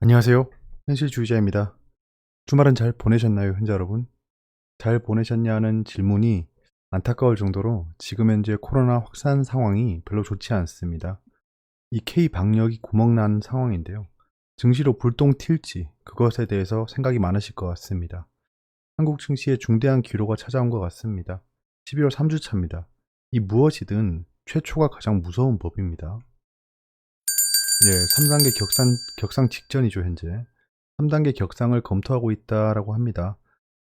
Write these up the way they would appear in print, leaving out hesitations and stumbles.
안녕하세요. 현실주의자입니다. 주말은 잘 보내셨나요, 현자 여러분? 잘 보내셨냐는 질문이 안타까울 정도로 지금 현재 코로나 확산 상황이 별로 좋지 않습니다. 이 K 방역이 구멍난 상황인데요. 증시로 불똥 튈지 그것에 대해서 생각이 많으실 것 같습니다. 한국 증시에 중대한 기로가 찾아온 것 같습니다. 12월 3주차입니다. 이 무엇이든 최초가 가장 무서운 법입니다. 예, 3단계 격상 직전이죠, 현재. 3단계 격상을 검토하고 있다라고 합니다.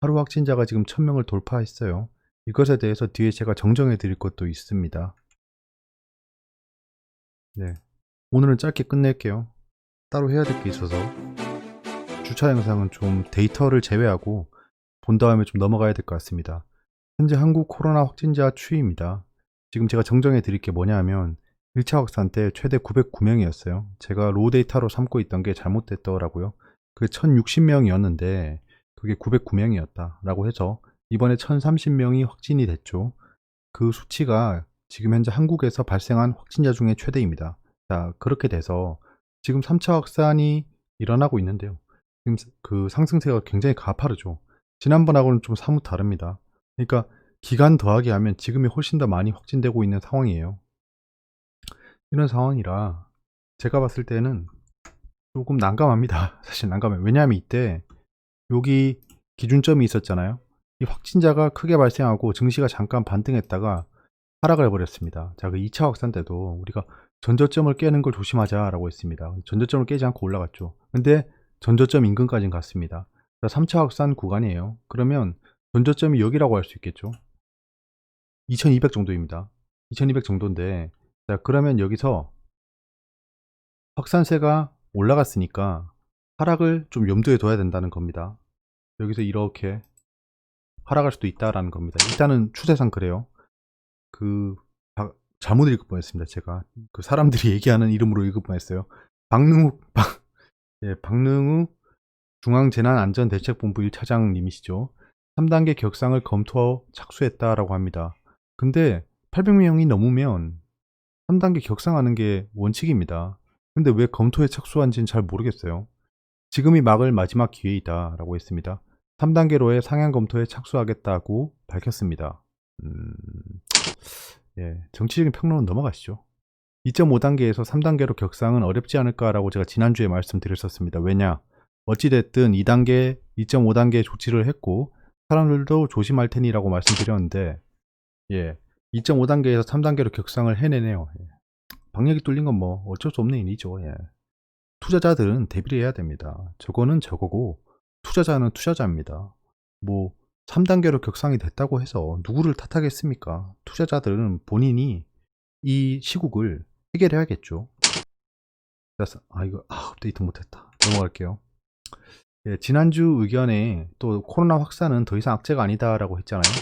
하루 확진자가 지금 1000명을 돌파했어요. 이것에 대해서 뒤에 제가 정정해 드릴 것도 있습니다. 네. 오늘은 짧게 끝낼게요. 따로 해야 될 게 있어서. 주차 영상은 좀 데이터를 제외하고 본 다음에 좀 넘어가야 될 것 같습니다. 현재 한국 코로나 확진자 추이입니다. 지금 제가 정정해 드릴 게 뭐냐 하면 1차 확산 때 최대 909명이었어요. 제가 로우 데이터로 삼고 있던 게 잘못됐더라고요. 그게 1060명이었는데 그게 909명이었다 라고 해서 이번에 1030명이 확진이 됐죠. 그 수치가 지금 현재 한국에서 발생한 확진자 중에 최대입니다. 자, 그렇게 돼서 지금 3차 확산이 일어나고 있는데요. 지금 그 상승세가 굉장히 가파르죠. 지난번하고는 좀 사뭇 다릅니다. 그러니까 기간 더하기 하면 지금이 훨씬 더 많이 확진되고 있는 상황이에요. 이런 상황이라 제가 봤을 때는 조금 난감합니다. 사실 난감해요. 왜냐하면 이때 여기 기준점이 있었잖아요. 이 확진자가 크게 발생하고 증시가 잠깐 반등했다가 하락을 해버렸습니다. 자, 그 2차 확산 때도 우리가 전저점을 깨는 걸 조심하자라고 했습니다. 전저점을 깨지 않고 올라갔죠. 근데 전저점 인근까지는 갔습니다. 자, 3차 확산 구간이에요. 그러면 전저점이 여기라고 할 수 있겠죠. 2200 정도입니다. 2200 정도인데, 자, 그러면 여기서 확산세가 올라갔으니까 하락을 좀 염두에 둬야 된다는 겁니다. 여기서 이렇게 하락할 수도 있다라는 겁니다. 일단은 추세상 그래요. 그 잘못 읽을 뻔했습니다. 제가 그 사람들이 얘기하는 이름으로 읽을 뻔했어요. 박능우 중앙재난안전대책본부 1차장님이시죠. 3단계 격상을 검토 착수했다라고 합니다. 근데 800명이 넘으면 3단계 격상하는 게 원칙입니다. 근데 왜 검토에 착수한지는 잘 모르겠어요. 지금이 막을 마지막 기회이다 라고 했습니다. 3단계로의 상향 검토에 착수하겠다고 밝혔습니다. 예, 정치적인 평론은 넘어가시죠. 2.5단계에서 3단계로 격상은 어렵지 않을까라고 제가 지난주에 말씀드렸었습니다. 왜냐? 어찌됐든 2단계, 2.5단계 조치를 했고 사람들도 조심할 테니라고 말씀드렸는데, 예, 2.5단계에서 3단계로 격상을 해내네요. 예. 방역이 뚫린 건 뭐 어쩔 수 없는 일이죠. 예. 투자자들은 대비를 해야 됩니다. 저거는 저거고 투자자는 투자자입니다. 뭐 3단계로 격상이 됐다고 해서 누구를 탓하겠습니까? 투자자들은 본인이 이 시국을 해결해야겠죠. 이거 업데이트 못했다. 넘어갈게요. 예, 지난주 의견에 또 코로나 확산은 더 이상 악재가 아니다라고 했잖아요.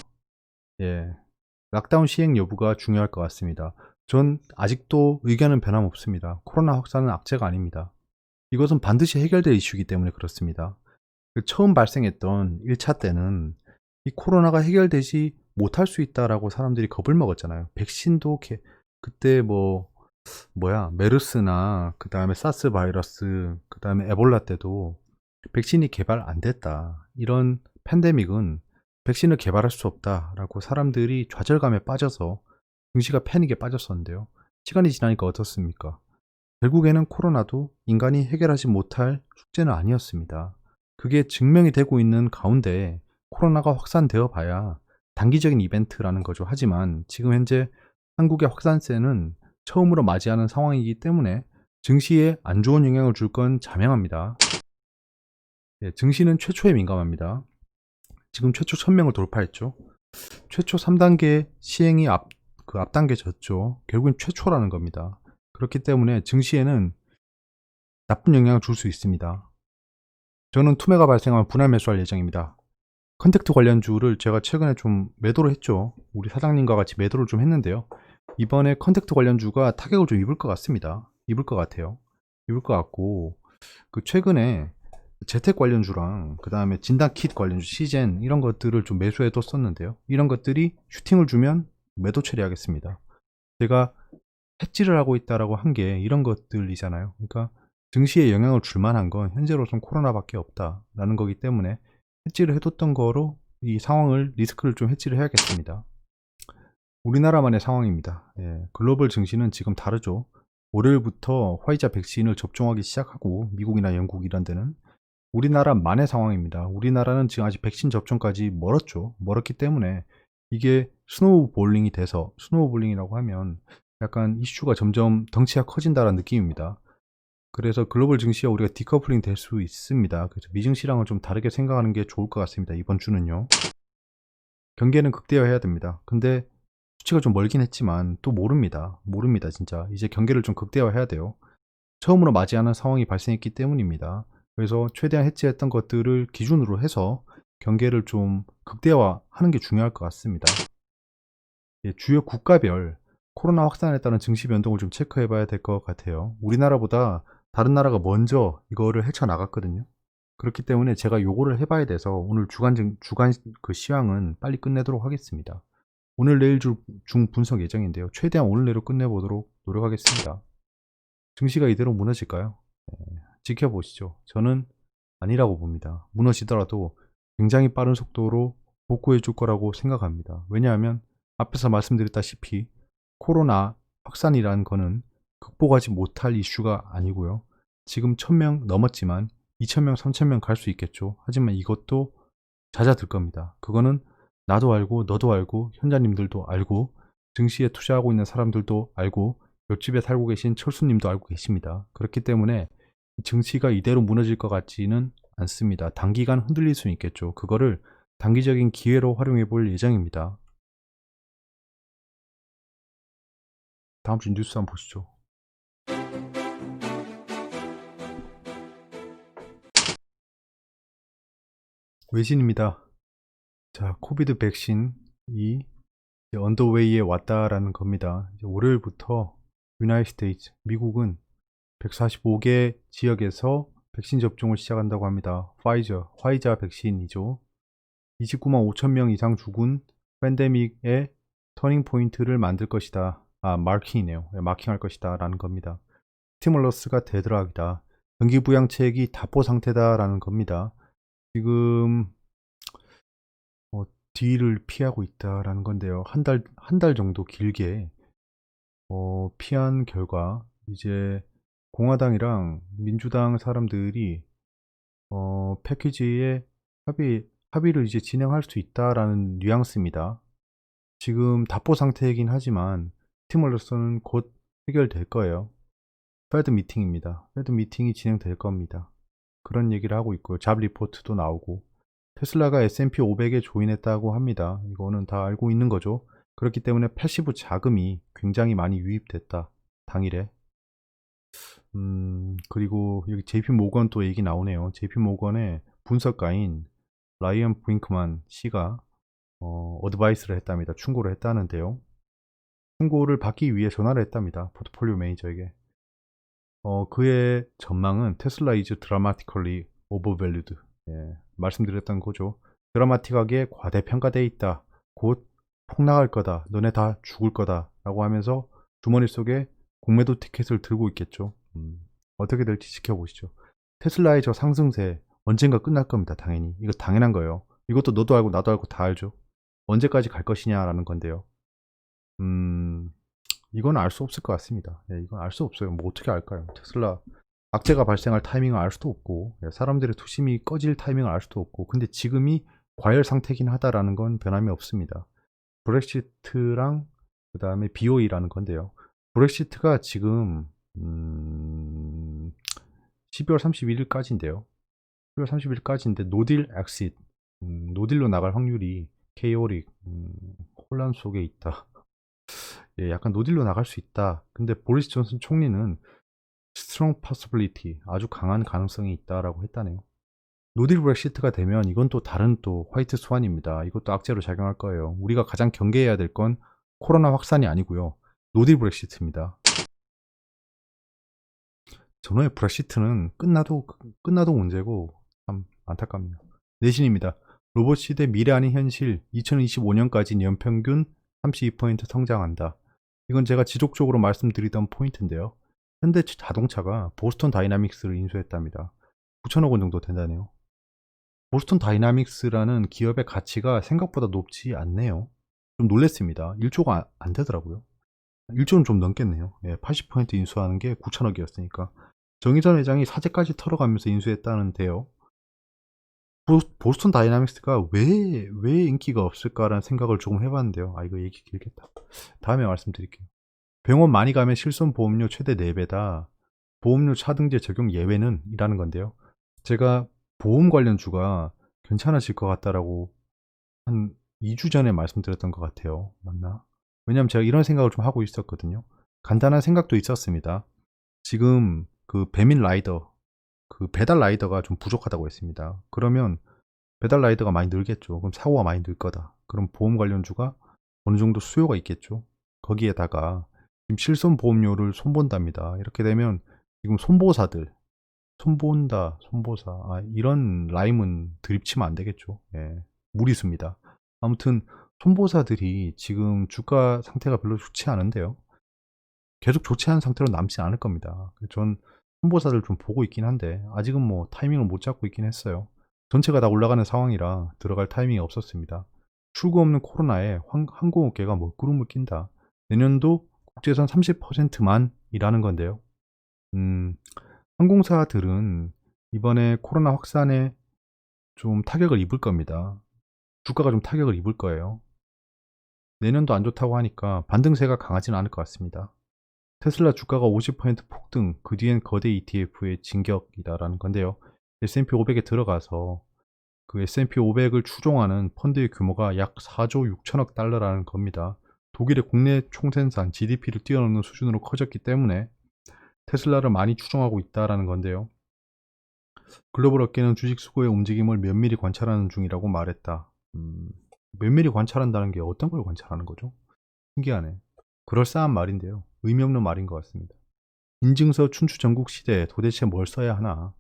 예, 락다운 시행 여부가 중요할 것 같습니다. 전 아직도 의견은 변함없습니다. 코로나 확산은 악재가 아닙니다. 이것은 반드시 해결될 이슈이기 때문에 그렇습니다. 처음 발생했던 1차 때는 이 코로나가 해결되지 못할 수 있다라고 사람들이 겁을 먹었잖아요. 백신도 그때 메르스나 그 다음에 사스 바이러스, 그 다음에 에볼라 때도 백신이 개발 안 됐다. 이런 팬데믹은 백신을 개발할 수 없다라고 사람들이 좌절감에 빠져서 증시가 패닉에 빠졌었는데요. 시간이 지나니까 어떻습니까? 결국에는 코로나도 인간이 해결하지 못할 숙제는 아니었습니다. 그게 증명이 되고 있는 가운데 코로나가 확산되어 봐야 단기적인 이벤트라는 거죠. 하지만 지금 현재 한국의 확산세는 처음으로 맞이하는 상황이기 때문에 증시에 안 좋은 영향을 줄 건 자명합니다. 예, 증시는 최초에 민감합니다. 지금 최초 1000명을 돌파했죠. 최초 3단계 시행이 앞당겨졌죠. 결국엔 최초라는 겁니다. 그렇기 때문에 증시에는 나쁜 영향을 줄 수 있습니다. 저는 투매가 발생하면 분할 매수할 예정입니다. 컨택트 관련주를 제가 최근에 좀 매도를 했죠. 우리 사장님과 같이 매도를 좀 했는데요. 이번에 컨택트 관련주가 타격을 좀 입을 것 같습니다. 입을 것 같아요. 입을 것 같고, 그 최근에 재택 관련주랑 그 다음에 진단킷 관련주, 시젠 이런 것들을 좀 매수해 뒀었는데요. 이런 것들이 슈팅을 주면 매도 처리하겠습니다. 제가 hedge를 하고 있다라고 한 게 이런 것들이잖아요. 그러니까 증시에 영향을 줄 만한 건 현재로선 코로나밖에 없다라는 거기 때문에 해지를 해뒀던 거로 이 상황을 리스크를 좀 해지를 해야겠습니다. 우리나라만의 상황입니다. 예, 글로벌 증시는 지금 다르죠. 월요일부터 화이자 백신을 접종하기 시작하고 미국이나 영국 이런 데는 우리나라만의 상황입니다. 우리나라는 지금 아직 백신 접종까지 멀었죠. 멀었기 때문에 이게 스노우볼링이 돼서, 스노우볼링이라고 하면 약간 이슈가 점점 덩치가 커진다는 느낌입니다. 그래서 글로벌 증시와 우리가 디커플링 될 수 있습니다. 그래서 미증시랑은 좀 다르게 생각하는 게 좋을 것 같습니다. 이번 주는요. 경계는 극대화해야 됩니다. 근데 수치가 좀 멀긴 했지만 또 모릅니다. 모릅니다, 진짜. 이제 경계를 좀 극대화해야 돼요. 처음으로 맞이하는 상황이 발생했기 때문입니다. 그래서 최대한 해치했던 것들을 기준으로 해서 경계를 좀 극대화하는 게 중요할 것 같습니다. 예, 주요 국가별 코로나 확산에 따른 증시 변동을 좀 체크해 봐야 될 것 같아요. 우리나라보다 다른 나라가 먼저 이거를 헤쳐나갔거든요. 그렇기 때문에 제가 요거를 해봐야 돼서 오늘 주간 그 시황은 빨리 끝내도록 하겠습니다. 오늘 내일 중 분석 예정인데요. 최대한 오늘 내로 끝내보도록 노력하겠습니다. 증시가 이대로 무너질까요? 지켜보시죠. 저는 아니라고 봅니다. 무너지더라도 굉장히 빠른 속도로 복구해 줄 거라고 생각합니다. 왜냐하면 앞에서 말씀드렸다시피 코로나 확산이라는 거는 극복하지 못할 이슈가 아니고요. 지금 1000명 넘었지만 2000명, 3000명 갈 수 있겠죠. 하지만 이것도 잦아들 겁니다. 그거는 나도 알고 너도 알고 현자님들도 알고 증시에 투자하고 있는 사람들도 알고 옆집에 살고 계신 철수님도 알고 계십니다. 그렇기 때문에 증시가 이대로 무너질 것 같지는 않습니다. 단기간 흔들릴 수는 있겠죠. 그거를 단기적인 기회로 활용해 볼 예정입니다. 다음 주 뉴스 한번 보시죠. 외신입니다. 자, 코비드 백신이 언더웨이에 왔다라는 겁니다. 이제 월요일부터 유나이티드 스테이츠, 미국은 145개 지역에서 백신 접종을 시작한다고 합니다. 화이자 백신이죠. 29만 5천 명 이상 죽은 팬데믹의 터닝 포인트를 만들 것이다. 마킹이네요. 마킹할 것이다 라는 겁니다. 스티뮬러스가 되더락이다. 경기부양책이 답보 상태다라는 겁니다. 지금 뒤를 피하고 있다라는 건데요. 한 달 정도 길게 피한 결과 이제 공화당이랑 민주당 사람들이 패키지에 합의를 이제 진행할 수 있다라는 뉘앙스입니다. 지금 답보 상태이긴 하지만 스티뮬러스는 곧 해결될 거예요. 페드 미팅입니다. 페드 미팅이 진행될 겁니다. 그런 얘기를 하고 있고요. 잡 리포트도 나오고 테슬라가 S&P 500에 조인했다고 합니다. 이거는 다 알고 있는 거죠. 그렇기 때문에 패시브 자금이 굉장히 많이 유입됐다. 당일에. 그리고 여기 JP 모건 또 얘기 나오네요. JP 모건의 분석가인 라이언 브링크만 씨가 어드바이스를 했답니다. 충고를 했다는데요. 충고를 받기 위해 전화를 했답니다. 포트폴리오 매니저에게. 그의 전망은 테슬라 이즈 드라마티컬리 오버밸류드. 예, 말씀드렸던 거죠. 드라마틱하게 과대평가되어 있다. 곧 폭락할 거다. 너네 다 죽을 거다. 라고 하면서 주머니 속에 공매도 티켓을 들고 있겠죠. 어떻게 될지 지켜보시죠. 테슬라의 저 상승세 언젠가 끝날 겁니다. 당연히. 이거 당연한 거예요. 이것도 너도 알고 나도 알고 다 알죠. 언제까지 갈 것이냐라는 건데요. 이건 알 수 없을 것 같습니다. 네, 이건 알 수 없어요. 뭐 어떻게 알까요? 테슬라 악재가 발생할 타이밍을 알 수도 없고 사람들의 투심이 꺼질 타이밍을 알 수도 없고 근데 지금이 과열 상태긴 하다라는 건 변함이 없습니다. 브렉시트랑 그 다음에 BOE라는 건데요. 브렉시트가 지금 12월 31일까지인데요. 12월 31일까지인데 노딜 엑싯 노딜로 나갈 확률이 케이오릭 혼란 속에 있다. 예, 약간 노딜로 나갈 수 있다. 근데 보리스 존슨 총리는 strong possibility, 아주 강한 가능성이 있다라고 했다네요. 노딜 브렉시트가 되면 이건 또 다른 또 화이트 스완입니다. 이것도 악재로 작용할 거예요. 우리가 가장 경계해야 될 건 코로나 확산이 아니고요. 노딜 브렉시트입니다. 전후의 브렉시트는 끝나도 문제고 참 안타깝네요. 내신입니다. 로봇 시대 미래 아닌 현실 2025년까지 연평균 32% 성장한다. 이건 제가 지속적으로 말씀드리던 포인트인데요. 현대 자동차가 보스턴 다이나믹스를 인수했답니다. 9천억 원 정도 된다네요. 보스턴 다이나믹스라는 기업의 가치가 생각보다 높지 않네요. 좀 놀랬습니다. 1조가 안 되더라고요. 1조는 좀 넘겠네요. 예, 80% 인수하는 게 9천억이었으니까. 정의선 회장이 사재까지 털어가면서 인수했다는데요. 보스턴 다이나믹스가 왜 인기가 없을까라는 생각을 조금 해봤는데요. 이거 얘기 길겠다. 다음에 말씀드릴게요. 병원 많이 가면 실손보험료 최대 4배다. 보험료 차등제 적용 예외는? 이라는 건데요. 제가 보험 관련주가 괜찮아질 것 같다라고 한 2주 전에 말씀드렸던 것 같아요. 맞나? 왜냐면 제가 이런 생각을 좀 하고 있었거든요. 간단한 생각도 있었습니다. 지금 그 배민 라이더, 그 배달 라이더가 좀 부족하다고 했습니다. 그러면 배달 라이더가 많이 늘겠죠. 그럼 사고가 많이 늘 거다. 그럼 보험 관련주가 어느 정도 수요가 있겠죠. 거기에다가 지금 실손 보험료를 손본답니다. 이렇게 되면 지금 손보사들, 손본다, 손보사, 이런 라임은 드립치면 안 되겠죠. 예, 무리수입니다. 아무튼 손보사들이 지금 주가 상태가 별로 좋지 않은데요. 계속 좋지 않은 상태로 남지 않을 겁니다. 전 손보사를 좀 보고 있긴 한데 아직은 뭐 타이밍을 못 잡고 있긴 했어요. 전체가 다 올라가는 상황이라 들어갈 타이밍이 없었습니다. 출구 없는 코로나에 항공업계가 먹구름을 낀다. 내년도 국제선 30%만 일하는 건데요. 항공사들은 이번에 코로나 확산에 좀 타격을 입을 겁니다. 주가가 좀 타격을 입을 거예요. 내년도 안 좋다고 하니까 반등세가 강하지는 않을 것 같습니다. 테슬라 주가가 50% 폭등, 그 뒤엔 거대 ETF의 진격이다라는 건데요. S&P 500에 들어가서 그 S&P 500을 추종하는 펀드의 규모가 약 4조 6천억 달러라는 겁니다. 독일의 국내 총생산 GDP를 뛰어넘는 수준으로 커졌기 때문에 테슬라를 많이 추종하고 있다라는 건데요. 글로벌 업계는 주식 수급의 움직임을 면밀히 관찰하는 중이라고 말했다. 면밀히 관찰한다는 게 어떤 걸 관찰하는 거죠? 신기하네. 그럴싸한 말인데요. 의미 없는 말인 것 같습니다. 인증서 춘추 전국 시대에 도대체 뭘 써야 하나?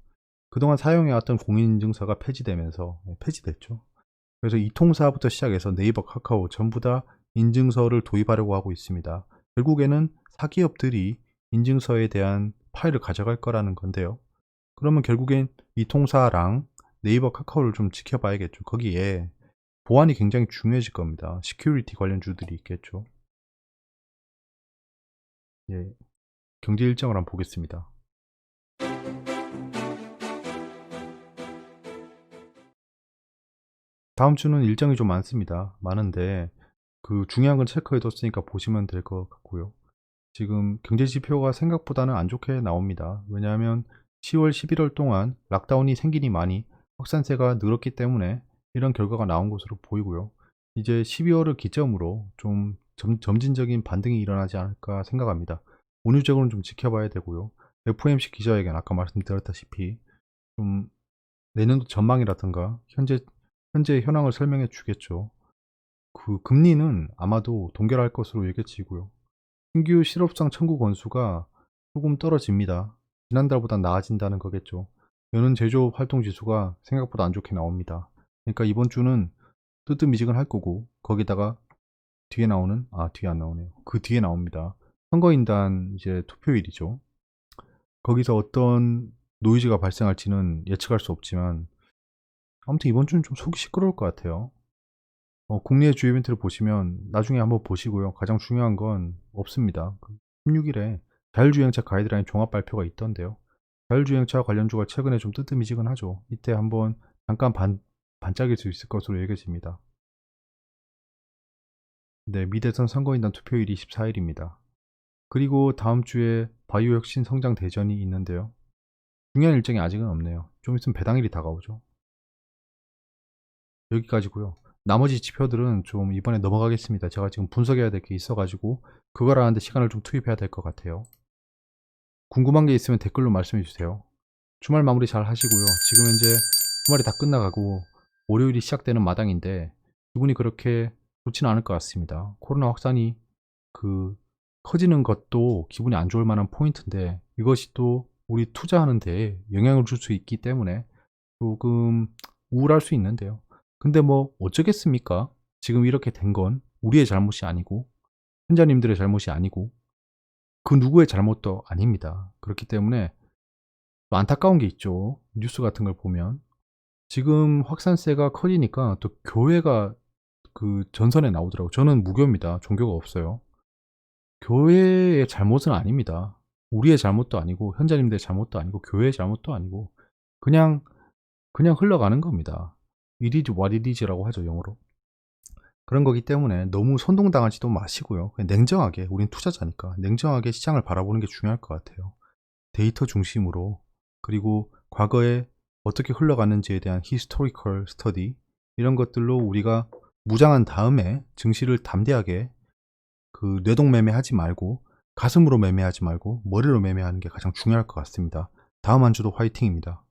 그동안 사용해왔던 공인인증서가 폐지되면서 폐지됐죠. 그래서 이통사부터 시작해서 네이버, 카카오 전부 다 인증서를 도입하려고 하고 있습니다. 결국에는 사기업들이 인증서에 대한 파일을 가져갈 거라는 건데요. 그러면 결국엔 이통사랑 네이버, 카카오를 좀 지켜봐야겠죠. 거기에 보안이 굉장히 중요해질 겁니다. 시큐리티 관련주들이 있겠죠. 예, 경제 일정을 한번 보겠습니다. 다음 주는 일정이 좀 많습니다. 많은데 그 중요한 건 체크해뒀으니까 보시면 될 것 같고요. 지금 경제 지표가 생각보다는 안 좋게 나옵니다. 왜냐하면 10월, 11월 동안 락다운이 생기니 많이 확산세가 늘었기 때문에 이런 결과가 나온 것으로 보이고요. 이제 12월을 기점으로 좀 점진적인 반등이 일어나지 않을까 생각합니다. 운유적으로는 좀 지켜봐야 되고요. FOMC 기자회견 아까 말씀드렸다시피 좀 내년도 전망이라든가 현재 현황을 설명해 주겠죠. 그 금리는 아마도 동결할 것으로 예견치고요. 신규 실업상 청구 건수가 조금 떨어집니다. 지난달보다 나아진다는 거겠죠. 여는 제조업 활동 지수가 생각보다 안 좋게 나옵니다. 그러니까 이번 주는 뜨뜻미지근할 거고 거기다가 뒤에 나오는 뒤에 안 나오네요. 그 뒤에 나옵니다. 선거인단 이제 투표일이죠. 거기서 어떤 노이즈가 발생할지는 예측할 수 없지만 아무튼 이번 주는 좀 속이 시끄러울 것 같아요. 국내 주요 이벤트를 보시면 나중에 한번 보시고요. 가장 중요한 건 없습니다. 16일에 자율주행차 가이드라인 종합 발표가 있던데요. 자율주행차 관련주가 최근에 좀 뜨뜻미지근하죠. 이때 한번 잠깐 반짝일 수 있을 것으로 여겨집니다. 네, 미대선 선거인단 투표일이 24일입니다. 그리고 다음 주에 바이오 혁신 성장 대전이 있는데요. 중요한 일정이 아직은 없네요. 좀 있으면 배당일이 다가오죠. 여기까지고요. 나머지 지표들은 좀 이번에 넘어가겠습니다. 제가 지금 분석해야 될 게 있어가지고 그걸 하는데 시간을 좀 투입해야 될 것 같아요. 궁금한 게 있으면 댓글로 말씀해 주세요. 주말 마무리 잘 하시고요. 지금 현재 주말이 다 끝나가고 월요일이 시작되는 마당인데 기분이 그렇게 좋지는 않을 것 같습니다. 코로나 확산이 커지는 것도 기분이 안 좋을 만한 포인트인데 이것이 또 우리 투자하는데 영향을 줄 수 있기 때문에 조금 우울할 수 있는데요. 근데 뭐 어쩌겠습니까? 지금 이렇게 된 건 우리의 잘못이 아니고 현자님들의 잘못이 아니고 그 누구의 잘못도 아닙니다. 그렇기 때문에 또 안타까운 게 있죠. 뉴스 같은 걸 보면 지금 확산세가 커지니까 또 교회가 그 전선에 나오더라고요. 저는 무교입니다. 종교가 없어요. 교회의 잘못은 아닙니다. 우리의 잘못도 아니고 현자님들의 잘못도 아니고 교회의 잘못도 아니고 그냥 흘러가는 겁니다. It is what it is라고 하죠, 영어로. 그런 거기 때문에 너무 선동당하지도 마시고요. 그냥 냉정하게, 우린 투자자니까 냉정하게 시장을 바라보는 게 중요할 것 같아요. 데이터 중심으로, 그리고 과거에 어떻게 흘러갔는지에 대한 히스토리컬 스터디, 이런 것들로 우리가 무장한 다음에 증시를 담대하게 그 뇌동 매매하지 말고 가슴으로 매매하지 말고 머리로 매매하는 게 가장 중요할 것 같습니다. 다음 한 주도 화이팅입니다.